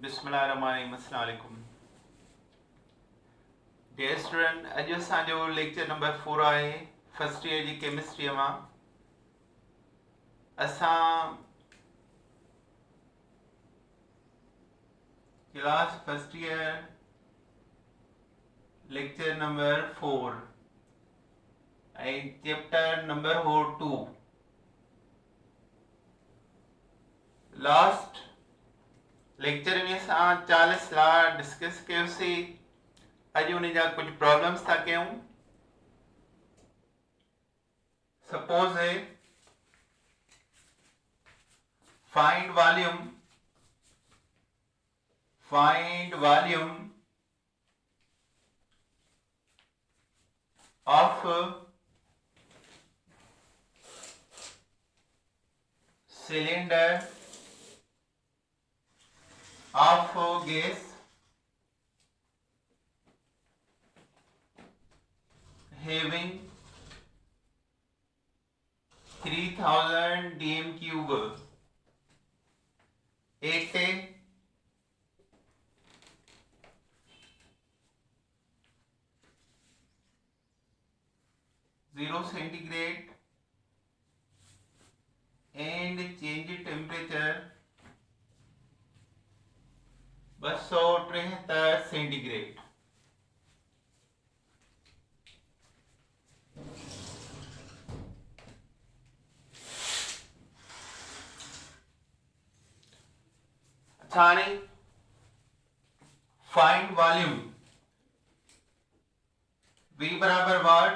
बिस्मिल्लाहिर्रहमानिर्रहीम। अस्सलाम वालेकुम। डियर स्टूडेंट, अॼु असांजो लेक्चर नंबर 4 आहे फर्स्ट ईयर जी केमिस्ट्रीअ मां। असां class first year lecture number 4 ऐं चैप्टर नंबर हो 2। लास्ट लेक्चर में असां चालीस ला डिस्कस कयोसीं। अॼु उन जा कुछ प्रॉब्लम्स था कयूं। सपोज है find volume of cylinder of gas having 3000 dm cube at 0 centigrade and change temperature 273 centigrade. अच्छा हाणे फाइंड वॉल्यूम V बराबर वाट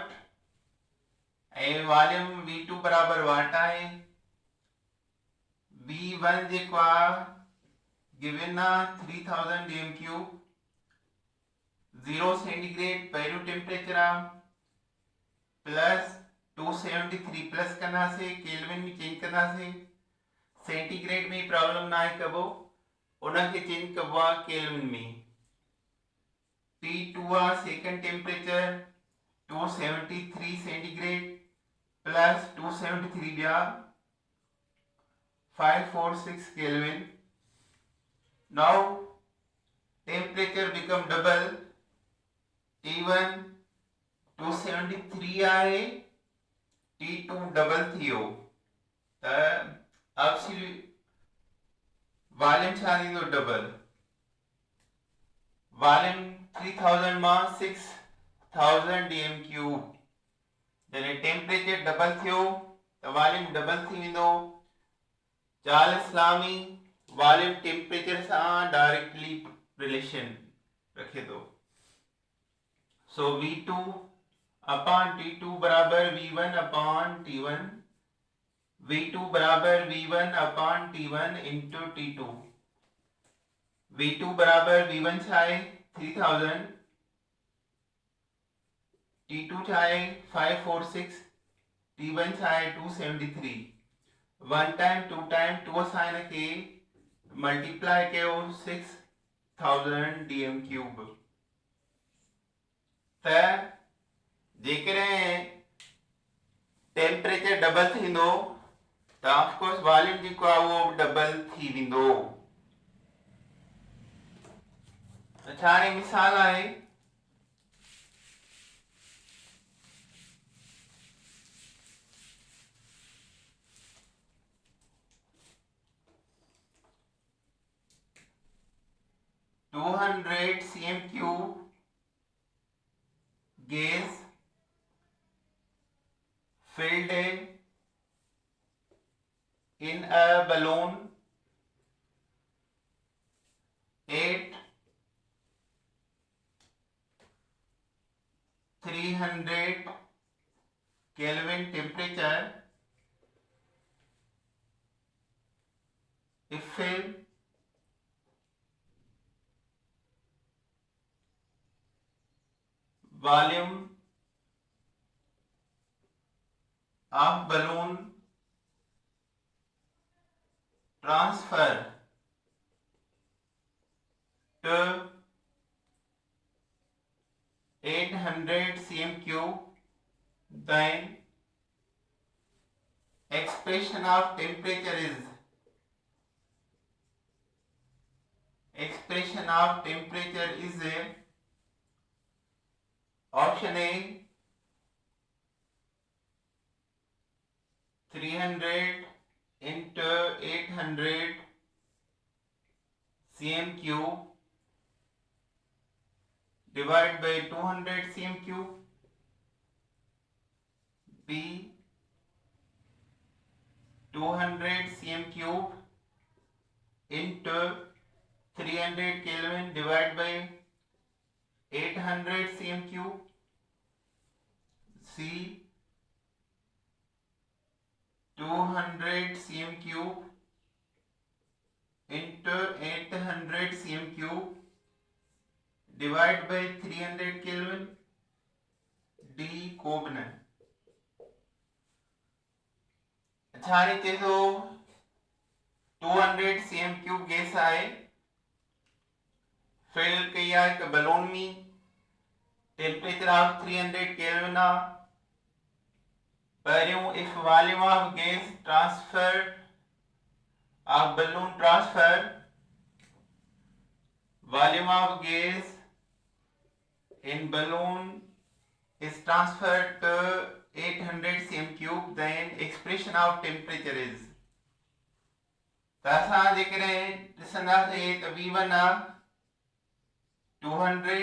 ऐं वॉल्यूम V2 बराबर वाट आहे। V1 जेको आहे गिवन आहे 3000 dm क्यूब, 0 सेंटीग्रेड पहिरियों टेम्परेचर आहे, प्लस 273 प्लस कंदासीं, केल्विन में चेंज कंदासीं। सेंटीग्रेड में प्रॉब्लम ना आहे कबो, उनखे चेंज कबो आहे केल्विन में। T2 आहे सेकंड टेम्परेचर 273 सेंटीग्रेड प्लस 273 ॿिया 546 Kelvin. Now temperature become double. T1 273 आहे, T2 डबल थियो त एब्सोल्यूट वॉल्यूम छा थींदो डबल। वॉल्यूम 3000 मां 6000 dm क्यूब, जॾहिं टेम्परेचर डबल थियो त वॉल्यूम डबल थी वेंदो। चार्ल्स लामी वॉल्यूम टेम्परेचर सां डायरेक्टली रिलेशन रखे थो। सो V2 अपॉन T2 बराबर V1 अपॉन T1, V2 बराबर V1 upon T1 into T2। V2 बराबर V1 छा आहे 3000, T2 छा आहे 546, T1 छा आहे 273। One time two time two असां हिनखे मल्टीप्लाई कयो 6000 dm क्यूब। त जेकॾहिं टेम्परेचर डबल थींदो त ऑफकोर्स वॉल्यूम जेको आहे उहो डबल थी वेंदो। अच्छा हाणे मिसाल आहे 200 cm cube gas filled in a balloon at 300 Kelvin temperature. If volume of balloon transfer to 800 cm cube, then expression of temperature is expression of temperature is option A 300 into 800 cm cube divided by 200 cm cube. B 200 cm cube into 300 Kelvin divided by 800 cm cube. C 200 cm cube into 800 cm cube divided by 300 Kelvin. D कोबनन. अच्छा रीते तो 200 cm cube gas आए fill किया एक balloon में temperature of 300 kelvin आ परियों if volume of gas transferred of balloon transfer volume of gas in balloon is transferred to 800 cm cube, then expression of temperature is. तासा जिक्रे दिसना से तो V1 आ 200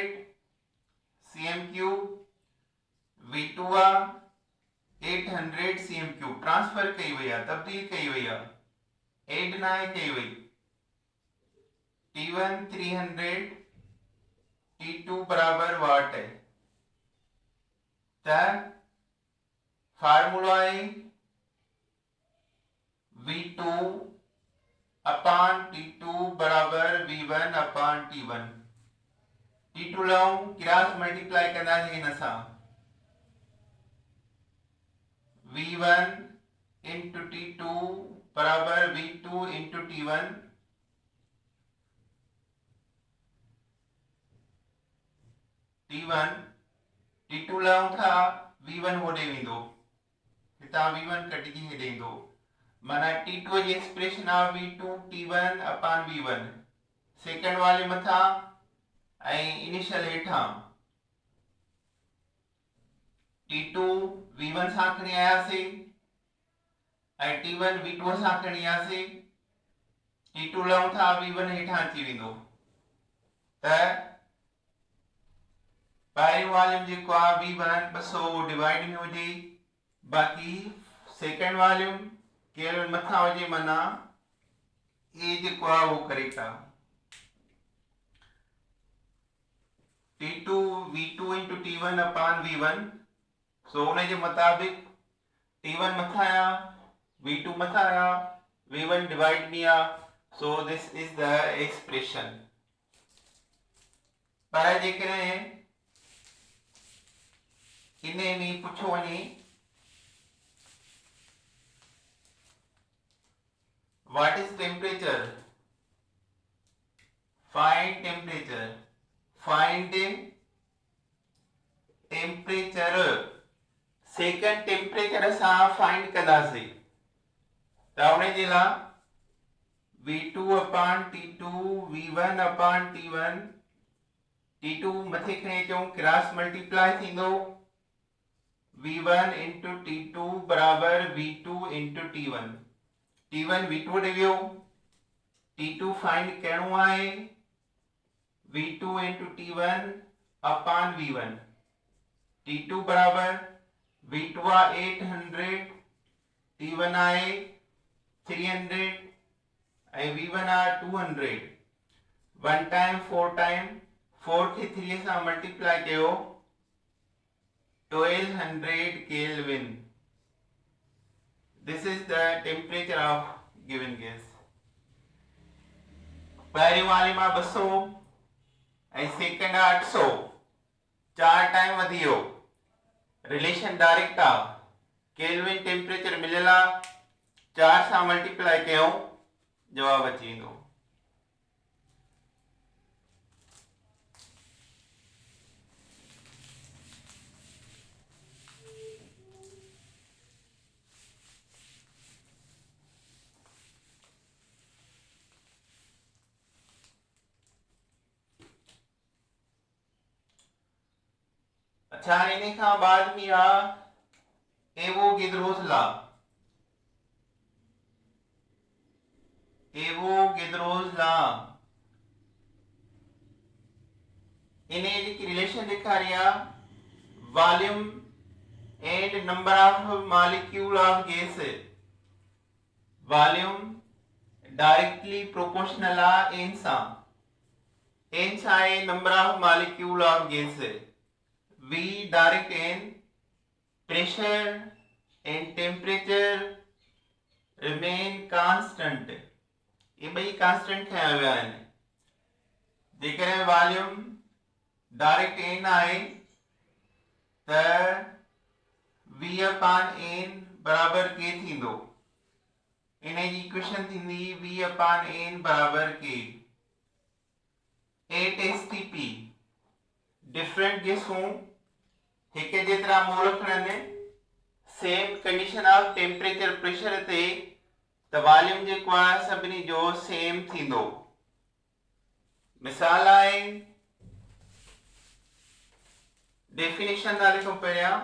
cm cube, V2 आ 800 cm cube transfer कई हुई है, तब्दील कई हुई है, 8 ना कई हुई. T1 300, T2 बराबर वाट है. ता फार्मूला है V2 अपान T2 बराबर V1 अपान T1. T2 लाऊं क्रॉस मल्टीप्लाई करना है नसा V1 into T2 बराबर V2 into T1. T1 T2 लाऊं था V1 होने में दो हिता V1 कट जी हेडे दो माना T2 जी एक्सप्रेशन ऑफ V2 T1 अपान V1 सेकंड वाले मथा ऐ इनिशियल हेठा T2 V1 सां खणी आयासीं ऐं T1 V2 सां खणी आयासीं. T2 लऊं था V1 हेठा अची वेंदो त पहिरियों वॉल्यूम जेको आहे V1 200 डिवाइड में हुजे बाक़ी सेकंड वॉल्यूम केवल मथा हुजे माना ए जेको आहे उहो करेक्ट आहे. T2 V2 into T1 upon V1 सो उन जे मुताबिक T1 मथा आया V2 मथा आया V1 डिवाइड में आ. So this is the expression. पर जेकॾहिं इने में पूछो वञे what is temperature, find temperature, find temperature second temperature सां फाइंड कंदासीं त उन जे लाइ V2 अपान T2 V1 अपान T1 T2 मथे खणी अचूं क्रॉस मल्टीप्लाई थींदो V1 into T2 बराबर V2 into T1. T1 V2 ॾे वियो T2 फाइंड करणो आहे V2 into T1 अपान V1. T2 बराबर V2 आहे 800 T1 आहे 300 ऐं V1 आहे 200. 1 टाइम 4 टाइम 4 खे 3 सां मल्टीप्लाई कयो 1200 Kelvin. This is the temperature of given gas. पहिरी वाले में 200 ऐं सेकंड 800 4 टाइम वधी वियो रिलेशन डायरेक्ट आ केल्विन टेम्परेचर मिलियल आ 4 सां मल्टीप्लाई कयूं जवाब अची वेंदो. अच्छा इन्हें खां बाद में आ एवोगेड्रोस लॉ। एवोगेड्रोस लॉ इन्हें जी रिलेशन ॾेखारिया volume and number of molecule of gas. Volume directly proportional आ n सां। n छा आहे number of molecule of gas. v direct n pressure and temperature remain constant। ये ॿई कांस्टेंट खया विया आहिनि। जेकॾहिं वॉल्यूम डायरेक्ट n आहे त v अपान n बराबर k थींदो। इन जी इक्वेशन थींदी v अपान n बराबर k। एट STP डिफरेंट गैसूं हिक जेतिरा मोल खणनि same condition of temperature pressure ते त वॉल्यूम जेको आहे सभिनी जो सेम थींदो। मिसाल आहे डेफिनेशन था लिखूं पहिरियां।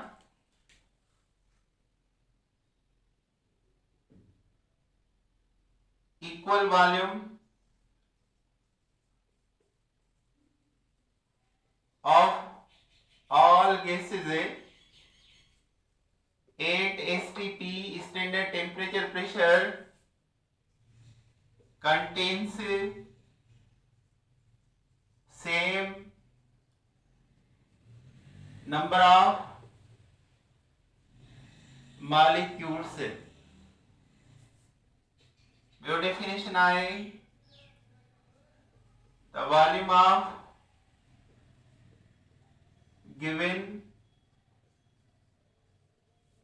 Equal volume of all gases at STP standard temperature pressure contains same number of molecules। ॿियो डेफिनेशन आहे the volume of given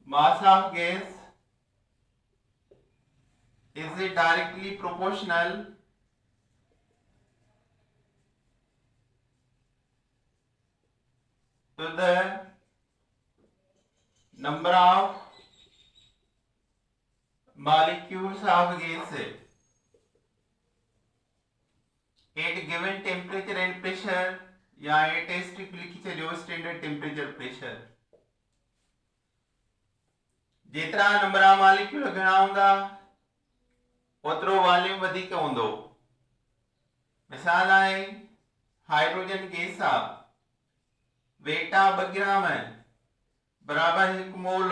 mass of gas is directly proportional to the number of molecules of gas at given temperature and pressure या eight STP लिखी चलियो standard temperature pressure. जेतिरा number of molecule घणा हूंदा ओतिरो volume वधीक हूंदो। मिसाल आहे हाइड्रोजन गैस आ वेट आ 2 ग्राम बराबर 1 मोल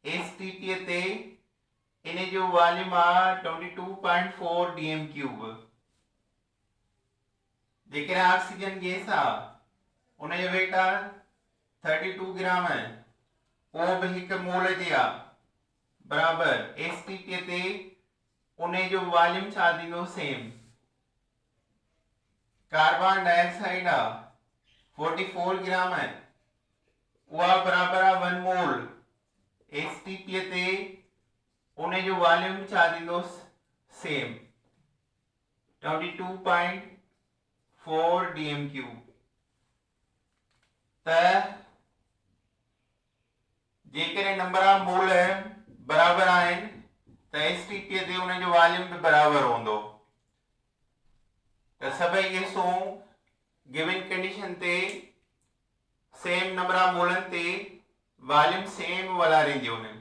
STP ते इन जो वॉल्यूम आ 22.4 dm क्यूब। जेकॾहिं ऑक्सीजन गैस आ उन जो वेट आ 32 ग्राम उहो बि 1 मोल जी आ बराबर STP ते उन जो वॉल्यूम छा थींदो सेम। कार्बन डाइऑक्साइड आ 44 ग्राम उहा बराबर आ 1 मोल STP ते उन जो वॉल्यूम छा थींदो सेम 22.4 dm क्यूब। त जेकॾहिं नंबर ऑफ मोल बराबर आहिनि त STP ते उन जो वॉल्यूम भी बराबर हूंदो। त सभई गैसूं गिवन कंडीशन ते सेम नंबर ऑफ मोलन ते वॉल्यूम सेम वलारींदियूं आहिनि।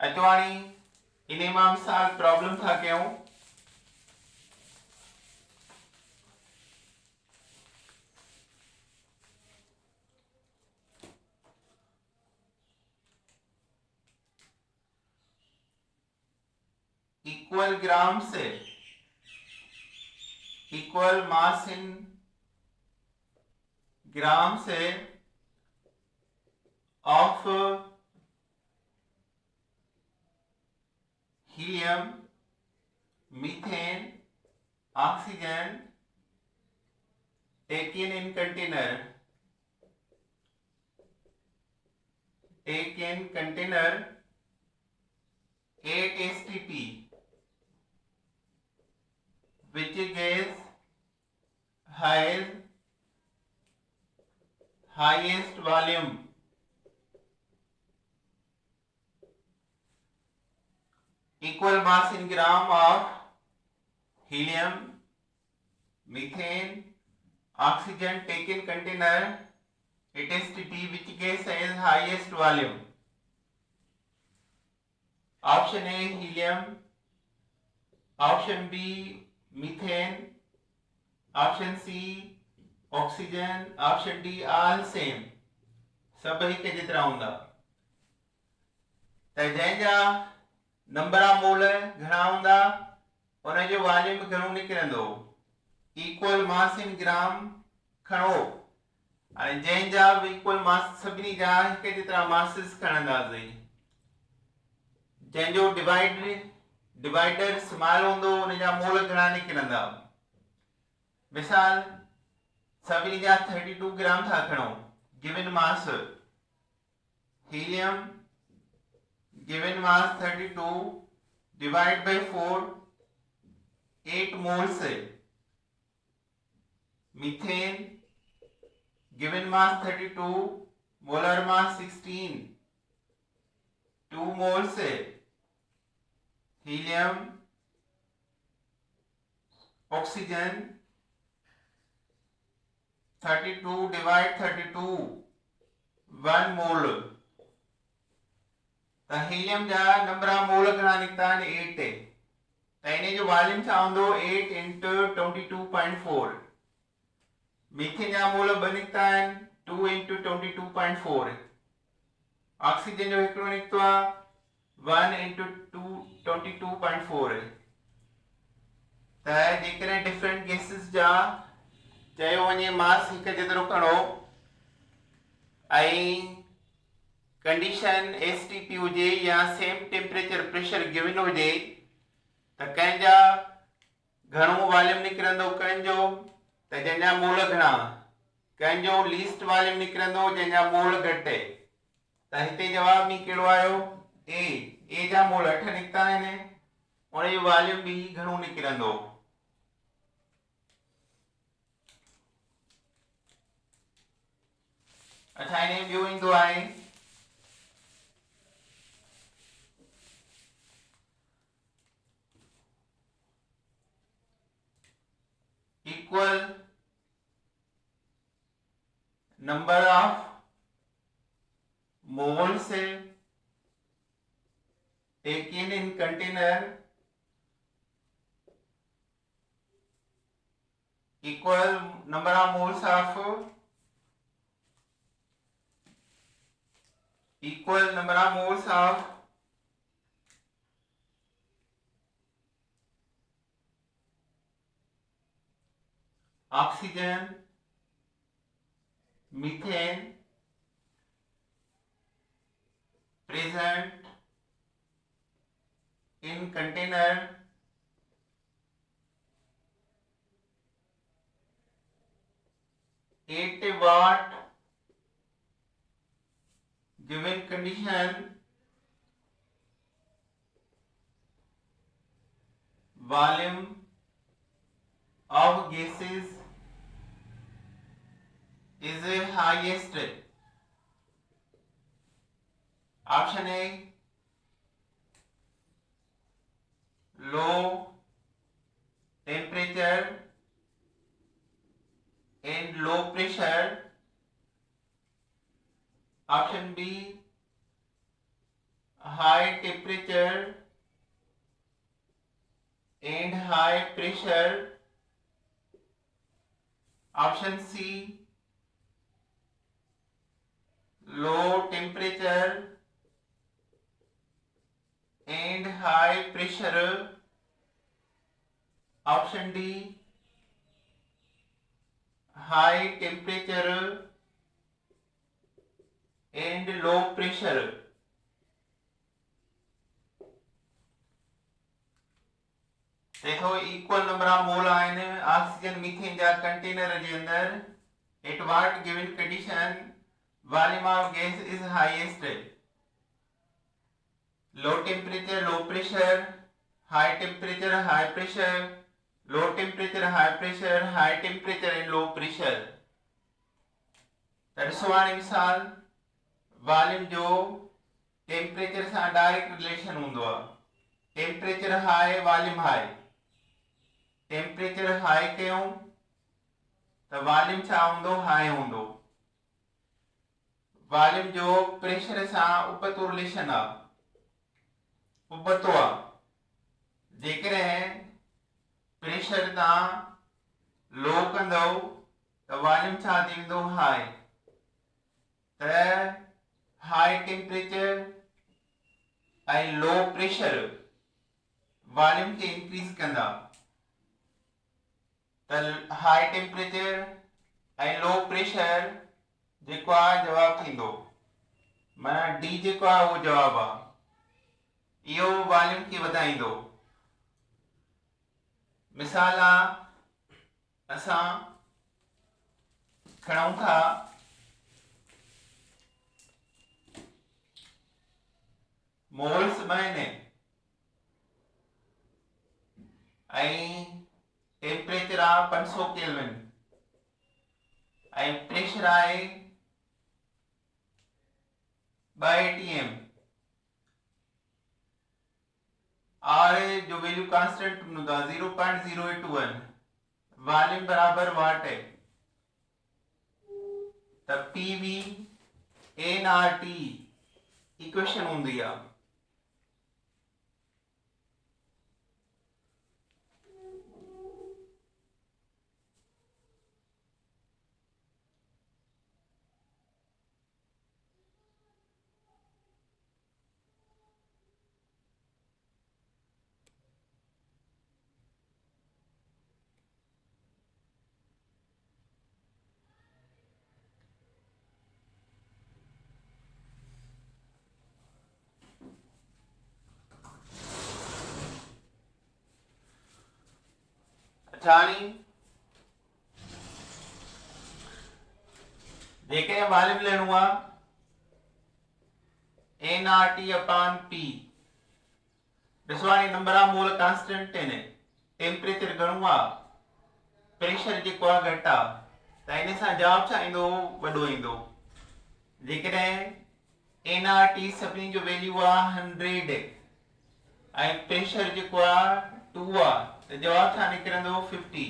अचो हाणे इन मां मिसाल प्रॉब्लम था कयूं। इक्वल ग्राम से इक्वल मास इन ग्राम से of helium methane oxygen taken in container 8 STP which gas has highest volume। equal mass in gram of helium, methane, oxygen taken container, it is T, which gas has highest volume? Option A helium, option B methane, option C oxygen, option D all same. सब ही के जितना होंगे तो जैसा number of मोल घना होंगे उन जो वॉल्यूम घणो निकिरंदो इक्वल मास इन ग्राम खणो अने जैसा इक्वल मास सभिनी जा हिक जितना मासिस खणंदासीं जैंजो डिवाइडर स्मॉल होंदो उन जा मोल घणा निकिरंदा मिसाल सभिनी जा 32 ग्राम था खणो given mass helium given mass 32 divide by 4 8 moles है methane given mass 32 molar mass 16 2 moles है helium oxygen 32 divide 32 1 मोल तो हीलियम जा नंबर ऑफ मोल घणा निकता है 8 है तो इने जो वॉल्यूम छा होंदो 8 into 22.4 मीथेन जा मोल निकता है 2 into 22.4 ऑक्सीजन जो एकड़ो निकतो है 1 into 22.4 है तो जेकरे डिफरेंट गैसेस जा चयो वञे मास हिक जेतिरो खणो ऐं कंडीशन एसटीपी हुजे या सेम टेम्परेचर प्रेशर गिवन हुजे त कंहिंजा घणो वॉल्यूम निकिरंदो कंहिंजो त जंहिंजा मोल घणा कंहिंजो लीस्ट वॉल्यूम निकिरंदो जंहिंजा मोल घटि त हिते जवाब में कहिड़ो आयो ए जा मोल 8 निकिता आहिनि उन जो वॉल्यूम बि घणो निकिरंदो अच्छा इन्हें ॿियो ईंदो आहे equal number of moles taken in container equal number of moles of equal number of moles of oxygen, methane present in container eight watt given condition volume of gases is highest option A low temperature and low pressure option B high temperature and high pressure option C low temperature and high pressure option D high temperature and low pressure देखो equal number of मोल आहिनि oxygen methane जा container जे अंदर at what given condition volume of gas is highest low temperature low pressure high temperature high pressure low temperature high pressure high temperature and low pressure ॾिसो मिसाल volume जो temperature सां direct relation हूंदो आहे temperature high volume high temperature high कयूं त volume छा हूंदो, हाई हूंदो। वॉल्यूम जो प्रेशर सां उबतो रिलेशन आहे, उबतो आहे। जेकॾहिं प्रेशर तव्हां लो कंदव त वॉल्यूम छा थी वेंदो, हाई। त हाई टेम्परेचर ऐं लो प्रेशर वॉल्यूम खे इंक्रीज कंदा। त हाई टेम्परेचर ऐं लो प्रेशर जेको आहे जवाबु थींदो, माना डी जेको आहे उहो जवाबु आहे। इहो वॉल्यूम खे वधाईंदो। मिसाल आहे, असां खणूं था मोल्स आहिनि ऐं टेम्परेचर आहे 500 केल्विन ऐं प्रेशर आहे 2 atm। आर जो वैल्यू कांस्टेंट हूंदो आहे 0.081, वॉल्यूम बराबर वाट है। त PV N R T equation हूंदी आहे। अच्छा नी, जेकॾहिं वॉल्यूम लेणो आहे N R T upon P. ॾिसो हाणे नंबर ऑफ मोल कांस्टेंट आहिनि, टेम्परेचर घणो आहे, प्रेशर जेको आहे घटि आहे, त इन सां जवाबु छा ईंदो, वॾो ईंदो। जेकॾहिं एन आर टी सभिनी जो वैल्यू आहे 100 ऐं प्रेशर जेको आहे 2 आहे, त जवाबु छा निकिरंदो, 50।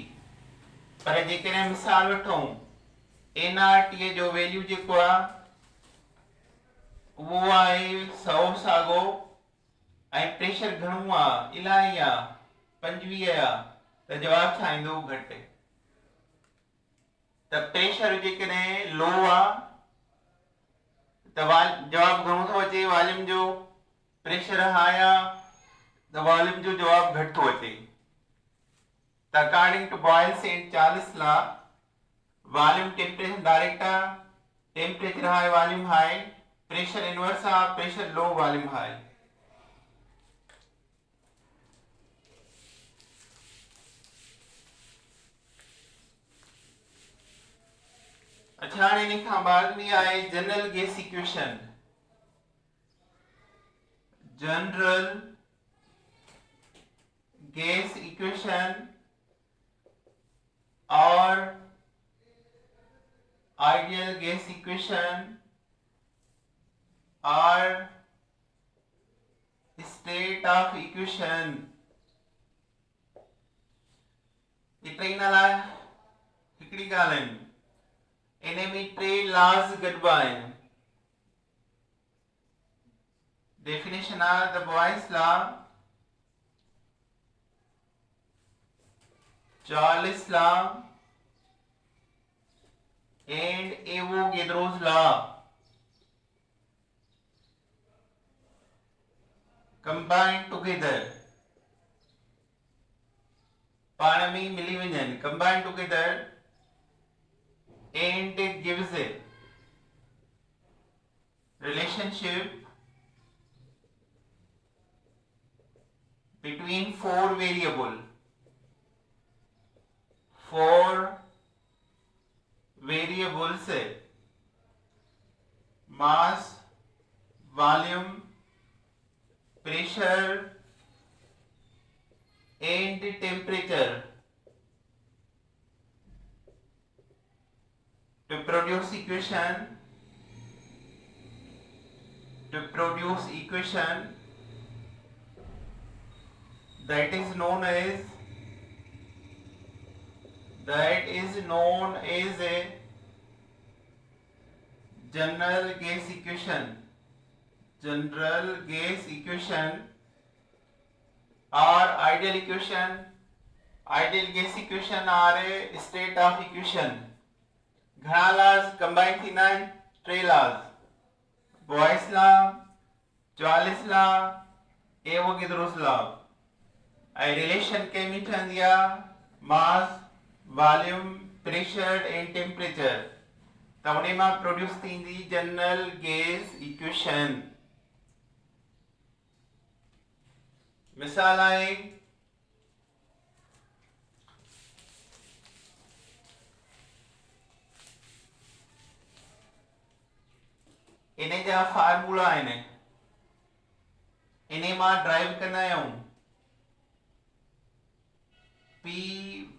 पर जेकॾहिं मिसाल वठूं एन आर टी जो वैल्यू जेको आहे उहो आहे 100 साॻो ऐं प्रेशर घणो आहे, इलाही आहे, 25 आहे, त जवाबु छा ईंदो, घटि। त प्रेशर जेकॾहिं लो आहे त जवाबु घणो थो अचे वॉल्यूम जो, प्रेशर हाई आहे त वॉल्यूम जो जवाबु घटि थो अचे। त according to Boyle's and Charles law, volume temperature direct आहे, temperature high volume high, pressure inverse आहे, प्रेशर लो वॉल्यूम हाई। अच्छा हाणे इन खां बाद में आहे general gas equation. General gas equation और आइडियल गैस इक्वेशन और स्टेट ऑफ इक्वेशन। टे नाला हिकिड़ी ॻाल्हि आहिनि, इन में 3 लॉज गॾिबा आहिनि। डेफिनेशन आहे the Boyle's law, Charles law and Avogadro's law combined together, पाण में मिली वञनि, combined together and gives a relationship between 4 variables, 4 variables, mass, volume, pressure and temperature, to produce equation that is known as that is known as a general gas equation. General gas equation or ideal equation. Ideal gas equation or a state of equation. ઘણા laws combine થીના ત્રણ laws. Boyle's law, Joyce's law, Avogadro's law. A relation came into mass, volume, pressure and temperature. તવણીમાં produce થીંદી general gas equation. મિસાલ આए इन्हें जा formula इन्हें मां drive करना है P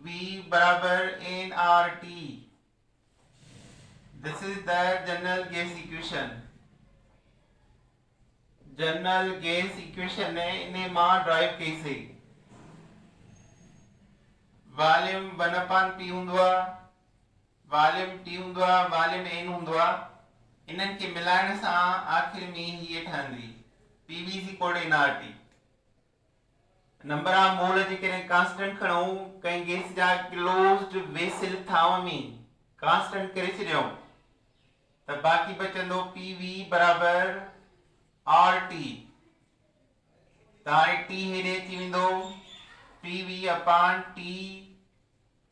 V बराबर N R T. This is the general gas equation. General gas equation ने इन्हें मां ड्राइव कैसे वॉल्यूम 1/p हुंदो वॉल्यूम t हुंदो वॉल्यूम n हुंदो इन्हनि खे मिलाइण सां आख़िर में हीअ ठहंदी PV is equal to nRT. Number of mole जे करे कांस्टेंट खणो कई गैस जा क्लोज्ड वेसल थाव में कांस्टेंट करे छॾियो त बाक़ी बचंदो PV बराबर RT. तारे T हेॾे थी वेंदो PV upon T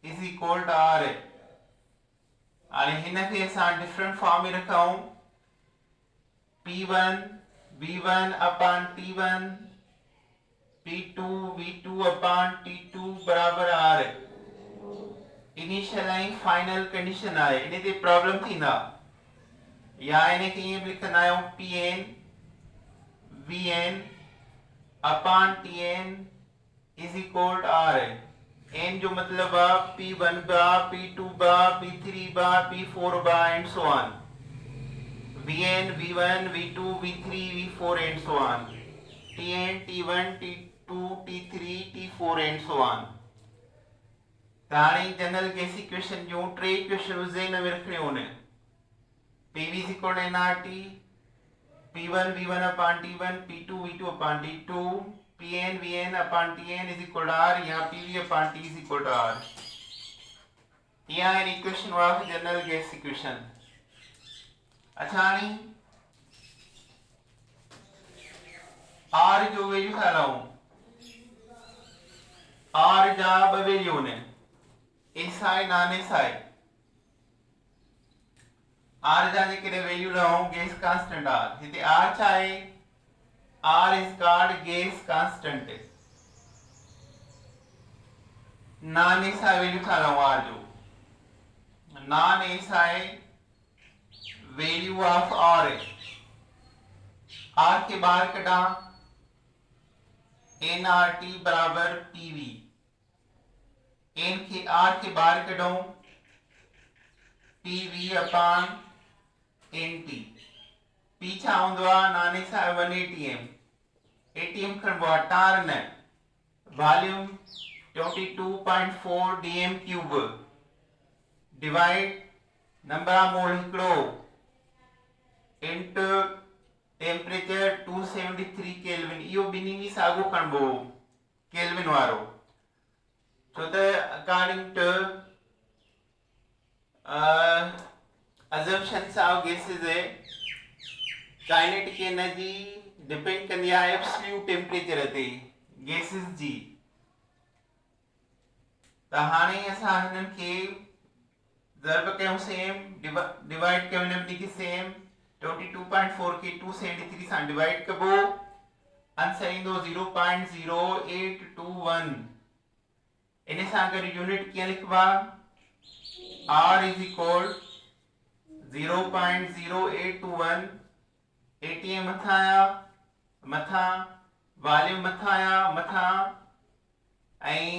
is equal to R. हाणे हिन खे असां डिफरेंट फॉर्म में रखूं P1 V1 upon T1 P2 V2 upon T2 बराबर R. इनिशियल ऐं फाइनल कंडीशन आहे इन ते प्रॉब्लम थींदा या इन खे ईअं बि लिखंदा आहियूं Pn Vn upon Tn is equal to R. n जो मतलब है P1 बा P2 बा P3 बा P4 बा and so on. Vn V1 V2 V3 V4 and so on. Tn T1 T2 T3 T4 and so on. ताणी general gas equation जो टे इक्वेशन ज़हन में रखने होने PV is equal to nRT, P1 V1 upon T1 P2 V2 upon T2 Pn Vn upon Tn is equal to R या PV upon T is equal to R. यहाँ an equation of general gas equation. अच्छा नहीं R जो value था लाऊं R जा ब value ने SI नान SI R जा जे करे वैल्यू लाऊं गैस कांस्टेंट R हिते R चाहे R is called gas constant. Non SI value था लाऊं R जो non SI value of R है R के बाहर कटा nRT बराबर PV. n के R के बाहर कटाऊं PV अपॉन NT. पीछा हुंदो नाने सा 1 ATM. ATM खणबो टार ने volume 22.4 dm cube divide number of मोल हिकड़ो इनटू टेम्परेचर 273 केल्विन. इहो बिनी में सागो खणबो केल्विन वारो छो त according to assumptions of gases kinetic energy depend कंदी आहे एब्सोल्यूट टेम्परेचर ते गैसेस जी. त हाणे असां हिननि खे ज़रब कयूं सेम डिवाइड कयूं हिननि खे सेम 22.4 के 273 सां डिवाइड कबो आंसर ईंदो 0.0821. इन सां गॾु यूनिट कीअं लिखबा R is equal 0.0821. ATM मथा आया मथा वॉल्यूम मथा आया मथा ऐं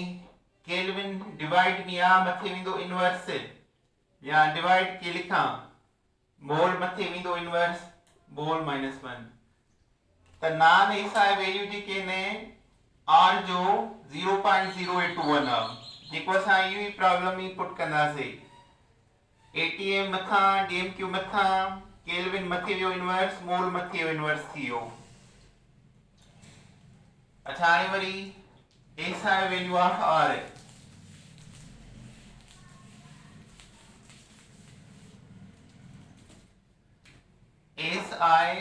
केल्विन डिवाइड में आ मथे विंदो इनवर्स या डिवाइड के लिखा मोल मथे विंदो इनवर्स मोल -1. त नान एसआई वैल्यू जेके ने R जो 0.0821 आ जेको असां इहो ई प्रॉब्लम ई पुट कंदासीं एटीएम मथां डीएमक्यू मथां केल्विन मथे वियो इनवर्स मोल मथे वियो इनवर्स थी वियो। अच्छा हाणे वरी SI value of R SI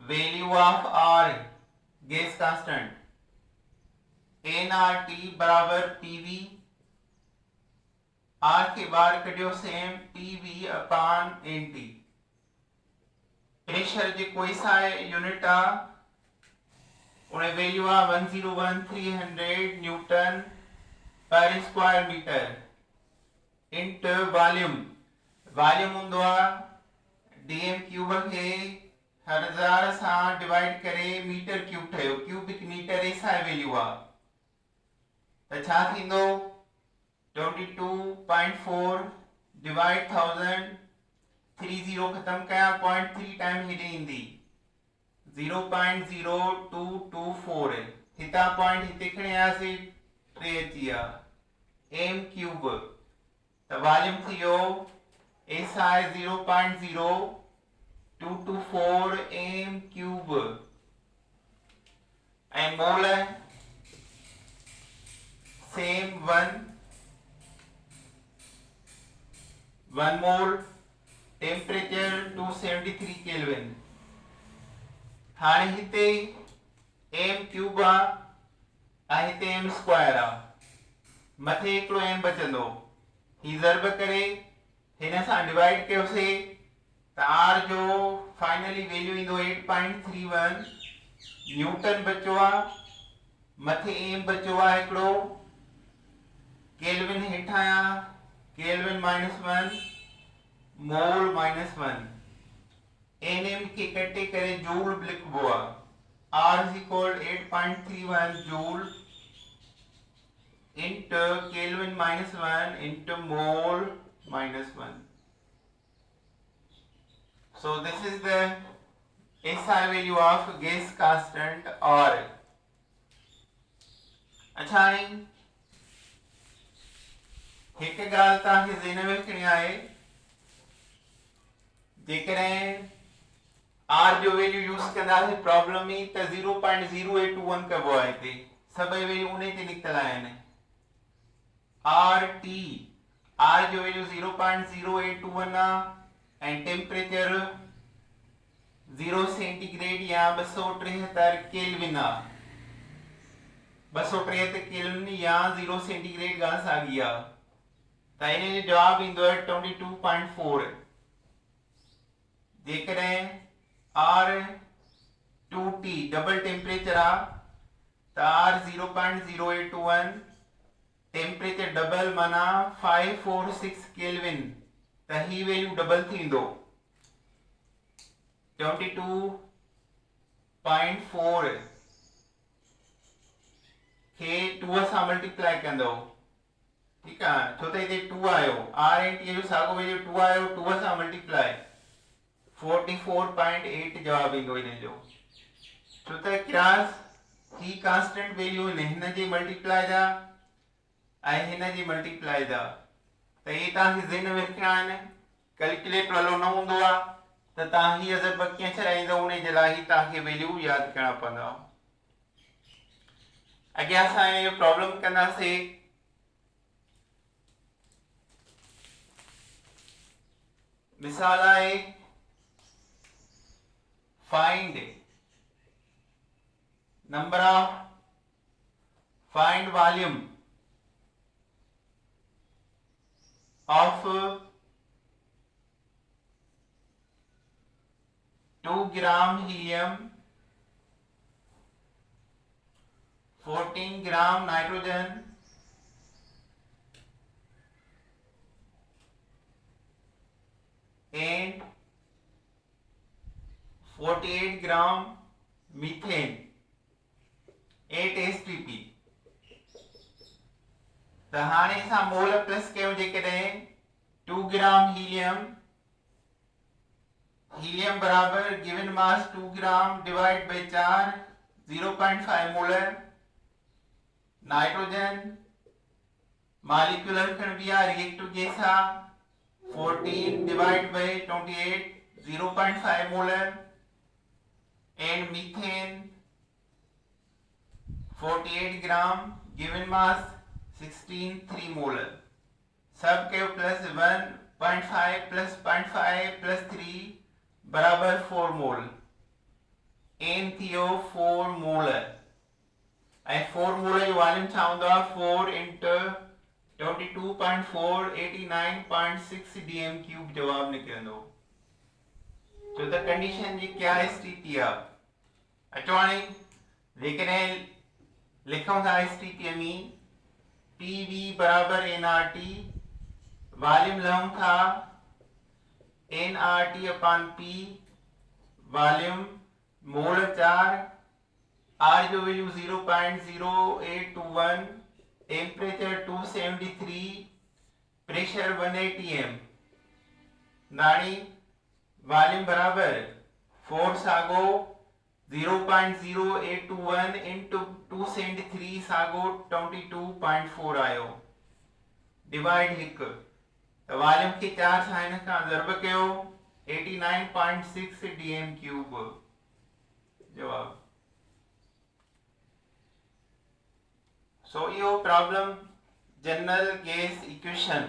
value of R gas constant NRT बराबर पीवी आर के बाहर कढियो same PV upon NT pressure जे कोई सा यूनिट आ उन वैल्यू आ 101300 newton per square metre into volume volume हूंदो आ डीएम क्यूब खे 1000 सां डिवाइड करे मीटर क्यूब ठहियो क्यूबिक मीटर एसआई वैल्यू आ त छा थींदो 22.4 डिवाइड 1000 30 खत्म कया 0.3 टाइम हेॾे ईंदी 0.0224 हितां पॉइंट हिते खणी आयासीं 3 अची विया एम क्यूब त वॉल्यूम थी वियो एसआई 0.0224 एम क्यूब ऐं मोल सेम 1 मोल टेम्परेचर 273 केल्विन। हाणे हिते एम क्यूब आ ऐं हिते एम स्क्वायर आ मथे हिकिड़ो एम बचंदो ही ज़र्ब करे हिन सां डिवाइड कयोसीं त आर जो फाइनली वैल्यू ईंदो 8.31 न्यूटन बचो आ मथे एम बचो आ हिकिड़ो केल्विन हेठां आया केल्विन -1 मोल -1 एनएम के कटे करे जूल लिखबो आ R is equal 8.31 joule into Kelvin -1 into mole -1. So this is the SI value of gas constant R. अच्छा हिक ॻाल्हि तव्हांखे ज़हन में रखणी आहे जेकॾहिं आर जो वैल्यू यूज कंदासीं प्रॉब्लम में त 0.0821 कबो आहे हिते सभई वैल्यू उन ते निकतल आहिनि आर टी आर जो वैल्यू 0.0821 आहे ऐं टेम्परेचर 0 सेंटीग्रेड या 273 केल्विन आहे 273 केल्विन या 0 सेंटीग्रेड खां साॻी आहे त इन जो जवाब ईंदो आहे 22.4 जेकॾहिं R 2T डबल टेम्परेचर आ त R 0.0821 टेम्परेचर डबल माना 546 केल्विन त ही वैल्यू डबल थींदो 22.4 खे 2 सां मल्टीप्लाई कंदो ठीकु आहे छो त हिते 2 आयो R ऐं T जो साॻियो वैल्यू 2 आयो 2 सां मल्टीप्लाई 44.8 जवाब ईंदो इन जो छो त क्रॉस ही कांस्टेंट वैल्यू हिन जे मल्टीप्लाई जा ऐं हिन जे मल्टीप्लाई जा त ये तव्हांखे ज़हन में रखणा आहिनि कैलकुलेटर हलो न हूंदो आहे त तव्हां ही अज़र कीअं छॾाईंदव उन जे लाइ तव्हांखे वैल्यू यादि करणा पवंदा अॻियां असां इहो प्रॉब्लम कंदासीं मिसाल आहे find volume of 2 gram helium 14 gram nitrogen and 48 gram methane 8 STP त हाणे असां मोल प्लस कयो जेकॾहिं 2 ग्राम हीलियम बराबर given mass 2 gram divide by 4 0.5 molar nitrogen molecular कणविया रिएक्टिव गैस है 14 divide by 28 0.5 molar and methane 48 gram given mass 16 3 molar सब के प्लस 1.5 प्लस 0.5 प्लस 3 बराबर 4 मोल एन थियो 4 मोलर ऐं 4 मोलर जो वॉल्यूम छा हूंदो आहे 4 इंटू 22.4 89.6 डीएम क्यूब जवाब निकिरंदो तो द कंडीशन जी क्या एसटीपी आहे अचवाणी लेकिन लिखूं था एसटीपी में पीवी बराबर एनआरटी वॉल्यूम लहूं था NRT upon P volume mole 4 R जो वैल्यू 0.0821 टेम्परेचर 273 प्रेशर 180 एम नानी वॉल्यूम बराबर 4 सागो 0.0821 into 273 सागो 22.4 आयो डिवाइड हिक तो वॉल्यूम के 4 साइन का ज़रब कयो 89.6 डीएम क्यूब जवाब सो यो प्रॉब्लम जनरल गैस इक्वेशन